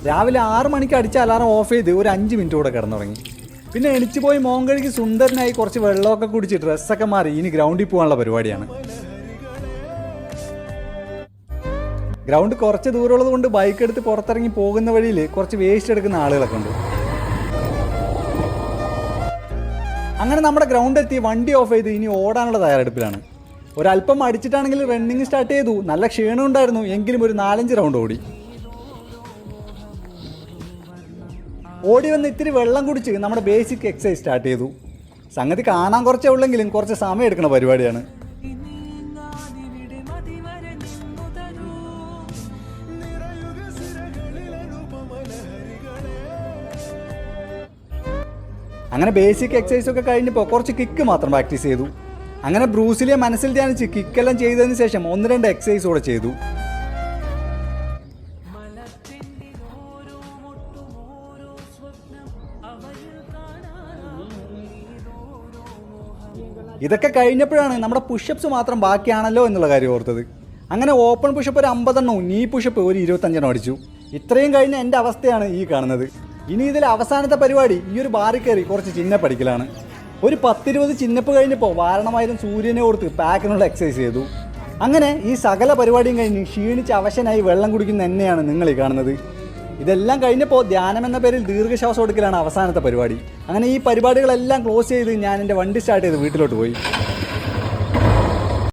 രാവിലെ 6 മണിക്ക് അടിച്ച അലാറം ഓഫ് ചെയ്ത് ഒരു 5 മിനിറ്റ് കൂടെ കിടന്നുറങ്ങി. പിന്നെ എണിച്ച് പോയി മോൻ കഴുകി സുന്ദരനായി കുറച്ച് വെള്ളമൊക്കെ കുടിച്ച് ഡ്രസ്സൊക്കെ മാറി ഇനി ഗ്രൗണ്ടിൽ പോകാനുള്ള പരിപാടിയാണ്. ഗ്രൗണ്ട് കുറച്ച് ദൂരമുള്ളത് കൊണ്ട് ബൈക്ക് എടുത്ത് പുറത്തിറങ്ങി പോകുന്ന വഴിയിൽ കുറച്ച് വേസ്റ്റ് എടുക്കുന്ന ആളുകളൊക്കെ ഉണ്ട്. അങ്ങനെ നമ്മുടെ ഗ്രൗണ്ട് എത്തി വണ്ടി ഓഫ് ചെയ്ത് ഇനി ഓടാനുള്ള തയ്യാറെടുപ്പിലാണ്. ഒരല്പം അടിച്ചിട്ടാണെങ്കിൽ റണ്ണിങ് സ്റ്റാർട്ട് ചെയ്തു. നല്ല ക്ഷീണം ഉണ്ടായിരുന്നു, എങ്കിലും ഒരു 4-5 റൗണ്ട് ഓടി. വന്ന് ഇത്തിരി വെള്ളം കുടിച്ച് നമ്മുടെ ബേസിക് എക്സസൈസ് സ്റ്റാർട്ട് ചെയ്തു. സംഗതി കാണാൻ കുറച്ചേ ഉള്ളെങ്കിലും കുറച്ച് സമയം എടുക്കുന്ന പരിപാടിയാണ്. അങ്ങനെ ബേസിക് എക്സസൈസ് ഒക്കെ കഴിഞ്ഞപ്പോൾ കുറച്ച് കിക്ക് മാത്രം പ്രാക്ടീസ് ചെയ്തു. അങ്ങനെ ബ്രൂസിലിയെ മനസ്സിൽ ധ്യാനിച്ച് കിക്കെല്ലാം ചെയ്തതിന് ശേഷം 1-2 എക്സസൈസ് കൂടെ ചെയ്തു. ഇതൊക്കെ കഴിഞ്ഞപ്പോഴാണ് നമ്മുടെ പുഷപ്സ് മാത്രം ബാക്കിയാണല്ലോ എന്നുള്ള കാര്യം ഓർത്തത്. അങ്ങനെ ഓപ്പൺ പുഷപ്പ് ഒരു 50 എണ്ണവും നീ പുഷപ്പ് ഒരു 25 എണ്ണം അടിച്ചു. ഇത്രയും കഴിഞ്ഞ എൻ്റെ അവസ്ഥയാണ് ഈ കാണുന്നത്. ഇനി ഇതിൽ അവസാനത്തെ പരിപാടി ഈ ഒരു ബാറിൽ കയറി കുറച്ച് ചിഹ്നപ്പ് അടിക്കലാണ്. ഒരു 10-20 ചിഹ്നപ്പ് കഴിഞ്ഞപ്പോൾ വാരണമായാലും സൂര്യനെ ഓർത്ത് പാക്കിനുള്ള എക്സസൈസ് ചെയ്തു. അങ്ങനെ ഈ സകല പരിപാടിയും കഴിഞ്ഞ് ക്ഷീണിച്ച് അവശനായി വെള്ളം കുടിക്കുന്ന എന്നെയാണ് നിങ്ങൾ ഈ കാണുന്നത്. ഇതെല്ലാം കഴിഞ്ഞപ്പോൾ ധ്യാനം എന്ന പേരിൽ ദീർഘശ്വാസം എടുക്കലാണ് അവസാനത്തെ പരിപാടി. അങ്ങനെ ഈ പരിപാടികളെല്ലാം ക്ലോസ് ചെയ്ത് ഞാൻ എൻ്റെ വണ്ടി സ്റ്റാർട്ട് ചെയ്ത് വീട്ടിലോട്ട് പോയി.